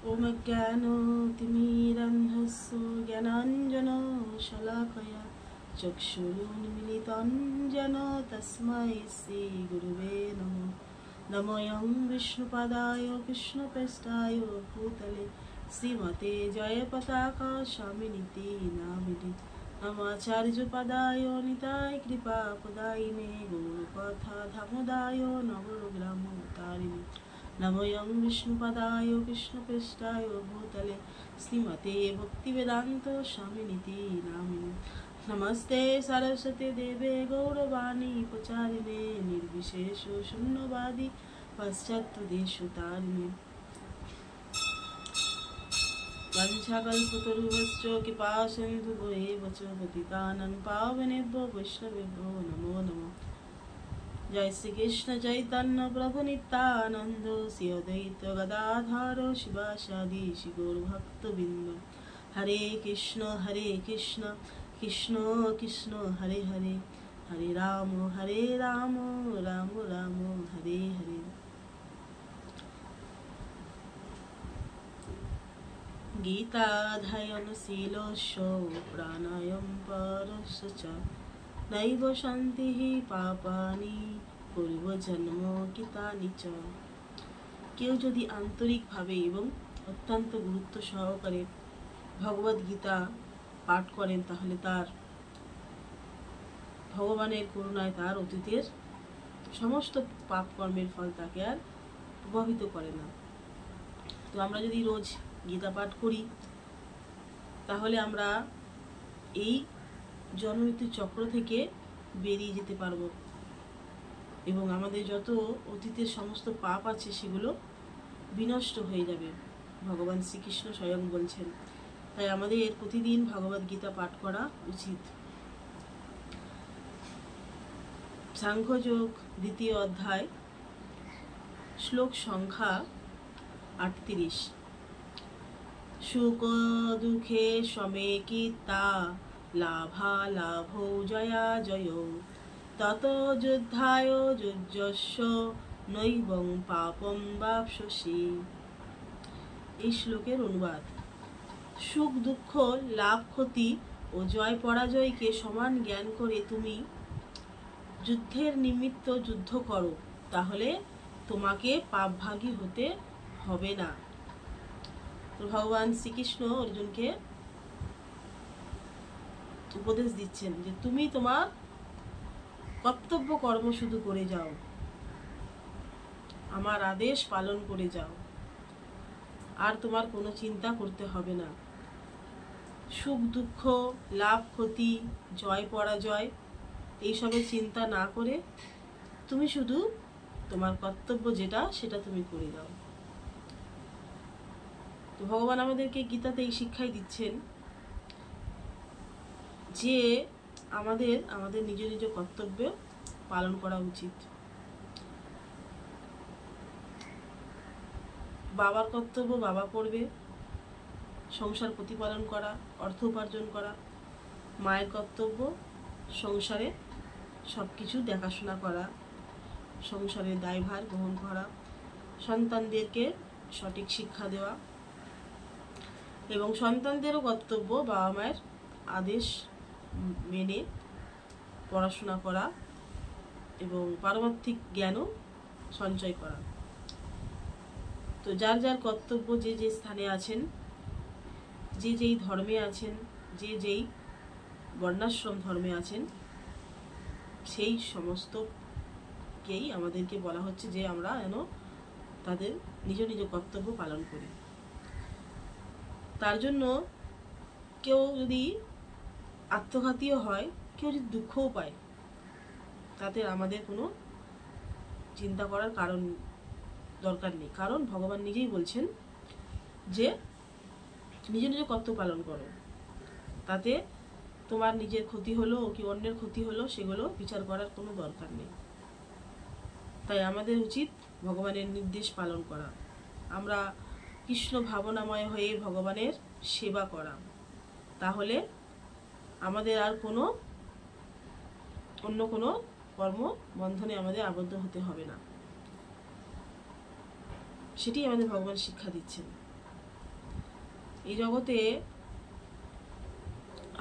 ओम ज्ञानतिमिरन्धस्य ज्ञानाञ्जनशलाकया चक्षुरुन्मिलितं येन तस्मै श्रीगुरुवे नमः। नमोऽयं विष्णुपादाय कृष्णप्रेष्ठाय भूतले श्रीमते जयपताका स्वामिनिति नामिने। नमाचार्यपदाय निताय कृपापदायिने गौरकथा धामोदाय नवग्रामोतारिणे। नमोऽयं विष्णुपदाय कृष्णप्रेष्ठाय भूतले श्रीमते भक्तिवेदान्त स्वामिनिति नामिने। नमस्ते सरस्वती देवे गौरवाणी प्रचारिणे निर्विशेष शून्यवादी पाश्चात्यदेशतारिणे। वंशाकल्पतरुभ्यश्च कृपासिन्धुभ्येव च पतितानां पावनेभ्यो वैष्णवेभ्यो नमो नमः। जय श्री कृष्ण चैतन्य प्रभु नित्यानंद श्री अद्वैत गदाधर शिवासादि श्री गौर भक्तवृंद। हरे कृष्ण कृष्ण कृष्ण हरे हरे, हरे राम राम राम हरे हरे। गीताध्ययनशीलस्य प्राणायाम परस्य च नैव शान्तिः पापानि पूर्वजन्म कृतानि च। কেউ যদি আন্তরিকভাবে এবং অত্যন্ত গুরুত্ব সহকারে ভগবদ গীতা পাঠ করেন তাহলে তার ভগবানের করুণায় তার অতীতের সমস্ত পাপ কর্মের ফল তাকে আর প্রভাবিত করে না। তো আমরা যদি রোজ গীতা পাঠ করি তাহলে আমরা এই জন্মমৃত্যু চক্র থেকে বেরিয়ে যেতে পারবো এবং আমাদের যত অতীতের সমস্ত পাপ আছে সেগুলো বিনষ্ট হয়ে যাবে, ভগবান শ্রীকৃষ্ণ স্বয়ং বলছেন। তাই আমাদের প্রতিদিন ভগবদ গীতা পাঠ করা উচিত। সাংখ্যযোগ দ্বিতীয় অধ্যায় শ্লোক সংখ্যা 38। সুখ দুঃখে সমেকিতা লাভা লাভো জয়া জয় তত যুদ্ধায় যুজ্যস্য নৈবং পাপম বাপসসি। এই শ্লোকের অনুবাদ: সুখ দুঃখ লাভ ক্ষতি ও জয় পরাজয়কে সমান জ্ঞান করে তুমি যুদ্ধের নিমিত্ত যুদ্ধ করো, তাহলে তোমাকে পাপভাগী হতে হবে না। তো ভগবান শ্রীকৃষ্ণ অর্জুনকে উপদেশ দিচ্ছেন যে তুমি তোমার কর্তব্য কর্ম শুধু করে যাও, আমার আদেশ পালন করে যাও, আর তোমার কোনো চিন্তা করতে হবে না। সুখ দুঃখ লাভ ক্ষতি জয় পরাজয় এইসবের চিন্তা না করে তুমি শুধু তোমার কর্তব্য যেটা সেটা তুমি করে যাও। তো ভগবান আমাদেরকে গীতাতে এই শিক্ষাই দিচ্ছেন যে আমাদের নিজ নিজ কর্তব্য পালন করা উচিত। বাবার কর্তব্য বাবা করবে, সংসার প্রতিপালন করা, অর্থ উপার্জন করা। মায়ের কর্তব্য সংসারে সবকিছু দেখাশোনা করা, সংসারের দায়ভার গ্রহণ করা, সন্তানদেরকে সঠিক শিক্ষা দেওয়া এবং সন্তানদেরও কর্তব্য বাবা মায়ের আদেশ মেনে পড়াশোনা করা এবং পারমার্থিক জ্ঞানও সঞ্চয় করা। তো যার যার কর্তব্য যে যে স্থানে আছেন, যে যেই ধর্মে আছেন, যে যেই বর্ণাশ্রম ধর্মে আছেন, সেই সমস্তকেই আমাদেরকে বলা হচ্ছে যে আমরা যেন তাদের নিজ নিজ কর্তব্য পালন করি। তার জন্য কেউ যদি আত্মঘাতীও হয়, কেউ যদি দুঃখও পায়, তাতে আমাদের কোনো চিন্তা করার দরকার নেই। কারণ ভগবান নিজেই বলছেন যে নিজ নিজ কর্তব্য পালন করো, তাতে তোমার নিজের ক্ষতি হলো কি অন্যের ক্ষতি হলো সেগুলো বিচার করার কোনো দরকার নেই। তাই আমাদের উচিত ভগবানের নির্দেশ পালন করা, আমরা কৃষ্ণ ভাবনাময় হয়ে ভগবানের সেবা করা। তাহলে আমাদের আর অন্য কোনো কর্ম বন্ধনে আমাদের আবদ্ধ হতে হবে না। সেটি আমাদের ভগবান শিক্ষা দিচ্ছেন। এই জগতে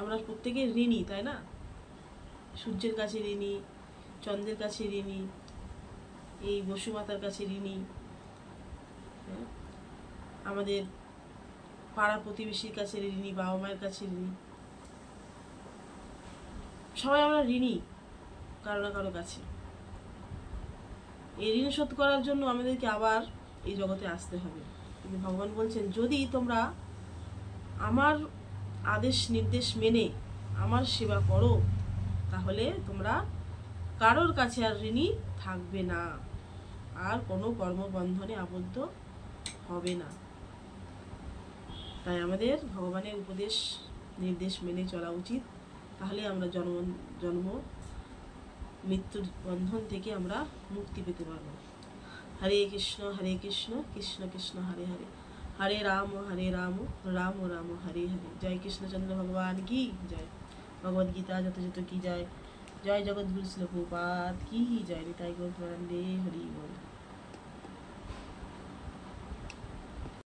আমরা প্রত্যেকে ঋণী, তাই না? সূর্যের কাছে ঋণী, চন্দ্রের কাছে ঋণী, এই বসুমাতার কাছে ঋণী, আমাদের পাড়া প্রতিবেশীর কাছে ঋণী, বাবা মায়ের কাছে ঋণী। সবাই আমরা ঋণী কারো না কারো কাছে। এই ঋণ শোধ করার জন্য আমাদেরকে আবার এই জগতে আসতে হবে। কিন্তু ভগবান বলছেন, যদি তোমরা আমার আদেশ নির্দেশ মেনে আমার সেবা করো, তাহলে তোমরা কারোর কাছে আর ঋণী থাকবে না, আর কোনো কর্মবন্ধনে আবদ্ধ হবে না। তাই আমাদের ভগবানের উপদেশ নির্দেশ মেনে চলা উচিত। তাহলে আমরা জন্ম মৃত্যুর বন্ধন থেকে আমরা মুক্তি পেতে পারব। হরে কৃষ্ণ কৃষ্ণ কৃষ্ণ হরে হরে, হরে রাম রাম রাম হরে হরে। জয় কৃষ্ণচন্দ্র ভগবান কি জয়। ভগবদ গীতা যথাযথ কি জয়। জয় জগৎগুরু শিল প্রভুপাদ কি জয়। নিতাই গৌর প্রেমানন্দে হরি বল।